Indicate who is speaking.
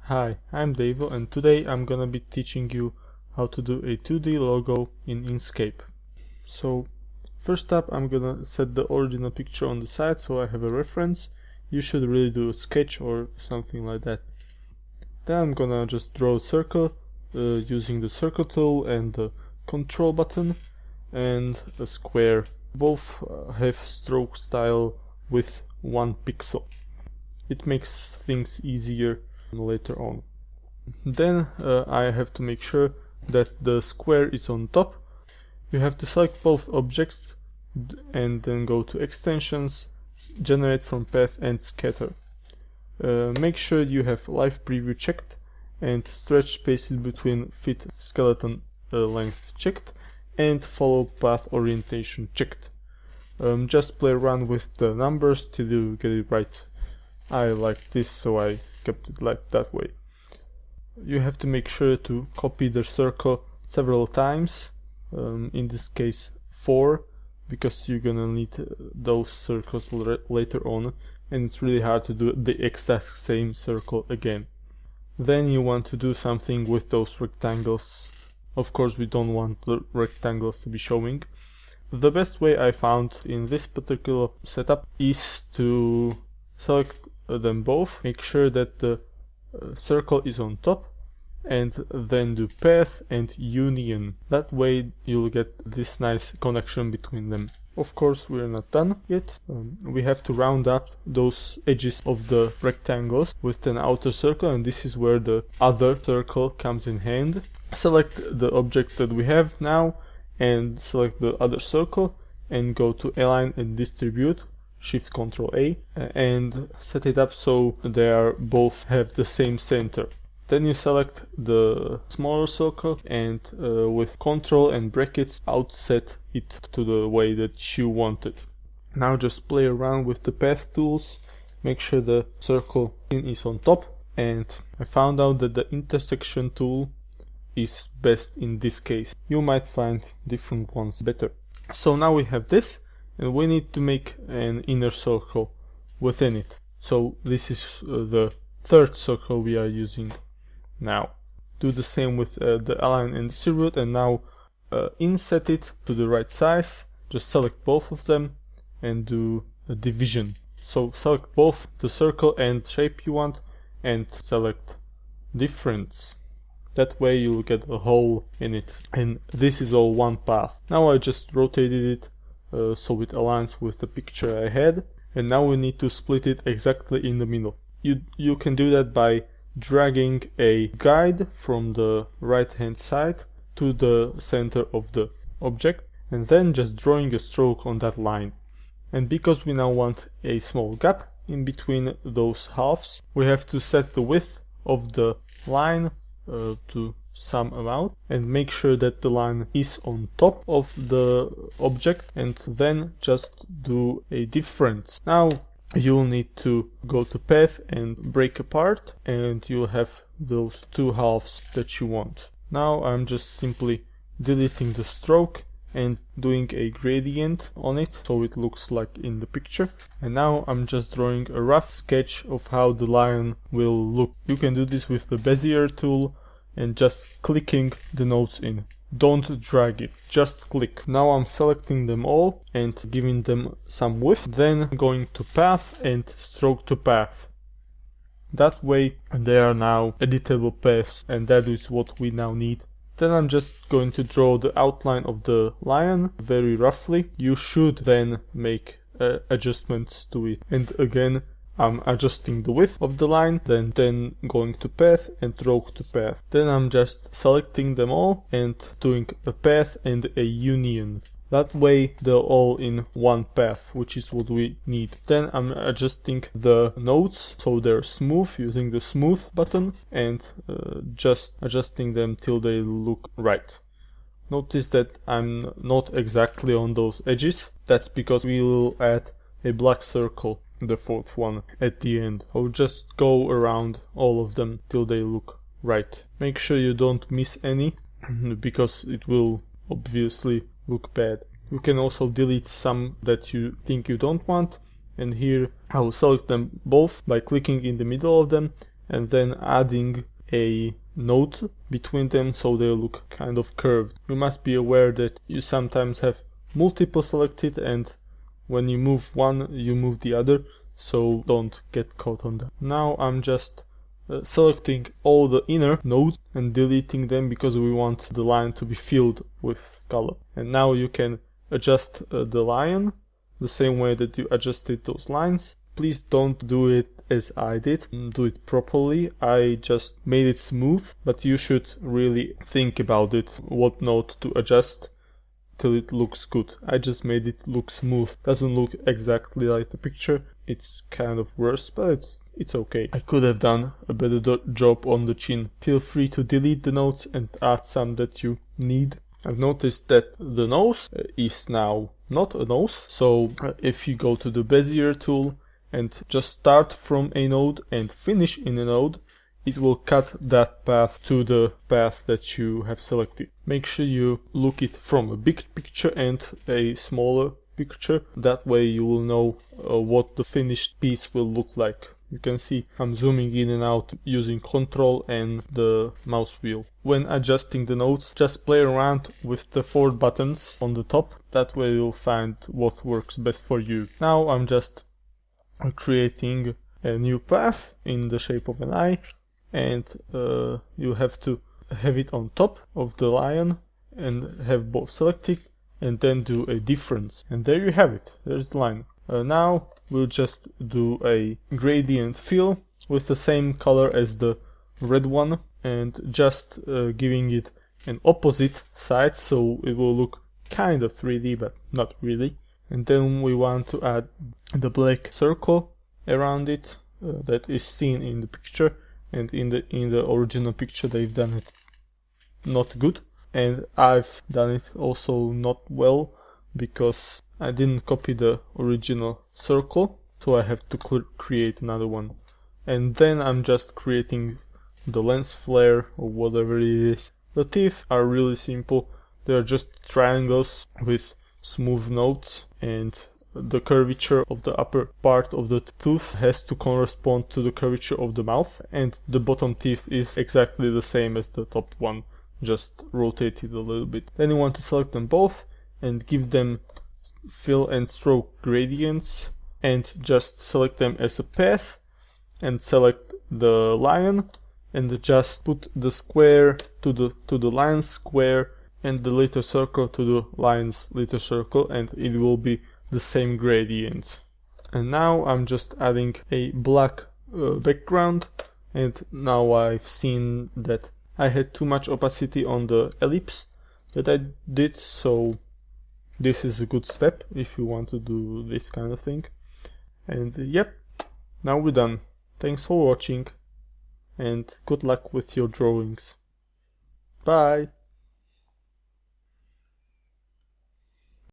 Speaker 1: Hi, I'm Davo and today I'm gonna be teaching you how to do a 2D logo in Inkscape. So first up I'm gonna set the original picture on the side so I have a reference. You should really do a sketch or something like that. Then I'm gonna just draw a circle using the circle tool and the control button, and a square. Both have stroke style with 1 pixel. It makes things easier later on. Then I have to make sure that the square is on top. You have to select both objects and then go to extensions, generate from path and scatter. Make sure you have live preview checked and stretch spaces between fit skeleton length checked and follow path orientation checked. Just play around with the numbers till you get it right. I like this, so I kept it like that way. You have to make sure to copy the circle several times, in this case 4, because you're gonna need those circles later on, and it's really hard to do the exact same circle again. Then you want to do something with those rectangles. Of course we don't want the rectangles to be showing. The best way I found in this particular setup is to select them both, make sure that the circle is on top, and then do path and union. That way you'll get this nice connection between them. Of course we're not done yet. We have to round up those edges of the rectangles with an outer circle, and this is where the other circle comes in hand. Select the object that we have now and select the other circle and go to align and distribute, Shift Ctrl A, and set it up so they are both have the same center. Then you select the smaller circle and with Ctrl and brackets outset it to the way that you want it. Now just play around with the path tools, make sure the circle is on top, and I found out that the intersection tool is best in this case. You might find different ones better. So now we have this, and we need to make an inner circle within it. So this is the third circle we are using now. Do the same with the align and distribute, and now inset it to the right size. Just select both of them and do a division. So select both the circle and shape you want and select difference. That way you'll get a hole in it, and this is all one path. Now I just rotated it so it aligns with the picture I had, and now we need to split it exactly in the middle. You can do that by dragging a guide from the right hand side to the center of the object and then just drawing a stroke on that line. And because we now want a small gap in between those halves, we have to set the width of the line to some amount and make sure that the line is on top of the object, and then just do a difference. Now you'll need to go to path and break apart, and you'll have those two halves that you want. Now I'm just simply deleting the stroke and doing a gradient on it so it looks like in the picture, and now I'm just drawing a rough sketch of how the line will look. You can do this with the Bezier tool and just clicking the nodes in. Don't drag it, just click. Now I'm selecting them all and giving them some width, then going to path and stroke to path. That way they are now editable paths, and that is what we now need. Then I'm just going to draw the outline of the lion very roughly. You should then make adjustments to it, and again I'm adjusting the width of the line, then going to path and stroke to path. Then I'm just selecting them all and doing a path and a union. That way they're all in one path, which is what we need. Then I'm adjusting the nodes so they're smooth using the smooth button, and just adjusting them till they look right. Notice that I'm not exactly on those edges. That's because we will add a black circle, the fourth one, at the end. I'll just go around all of them till they look right. Make sure you don't miss any, because it will obviously look bad. You can also delete some that you think you don't want, and here I will select them both by clicking in the middle of them and then adding a node between them so they look kind of curved. You must be aware that you sometimes have multiple selected, and when you move one you move the other, so don't get caught on that. Now I'm just selecting all the inner nodes and deleting them because we want the line to be filled with color. And now you can adjust the line the same way that you adjusted those lines. Please don't do it as I did, do it properly. I just made it smooth, but you should really think about it, what node to adjust till it looks good. I just made it look smooth. Doesn't look exactly like the picture. It's kind of worse, but it's okay. I could have done a better job on the chin. Feel free to delete the nodes and add some that you need. I've noticed that the nose is now not a nose, so if you go to the Bezier tool and just start from a node and finish in a node, it will cut that path to the path that you have selected. Make sure you look it from a big picture and a smaller picture. That way you will know what the finished piece will look like. You can see I'm zooming in and out using Ctrl and the mouse wheel. When adjusting the nodes, just play around with the 4 buttons on the top. That way you'll find what works best for you. Now I'm just creating a new path in the shape of an eye, and you have to have it on top of the lion and have both selected, and then do a difference, and there you have it. There's the line. Now we'll just do a gradient fill with the same color as the red one, and just giving it an opposite side so it will look kind of 3D but not really. And then we want to add the black circle around it that is seen in the picture, and in the original picture they've done it not good, and I've done it also not well because I didn't copy the original circle, so I have to create another one. And then I'm just creating the lens flare or whatever it is. The teeth are really simple. They're just triangles with smooth nodes, and the curvature of the upper part of the tooth has to correspond to the curvature of the mouth, and the bottom teeth is exactly the same as the top one, just rotated a little bit. Then you want to select them both and give them fill and stroke gradients, and just select them as a path and select the lion and just put the square to the lion's square and the little circle to the lion's little circle, and it will be the same gradient. And now I'm just adding a black background, and now I've seen that I had too much opacity on the ellipse that I did, so this is a good step if you want to do this kind of thing. And yep, now we're done. Thanks for watching and good luck with your drawings. Bye!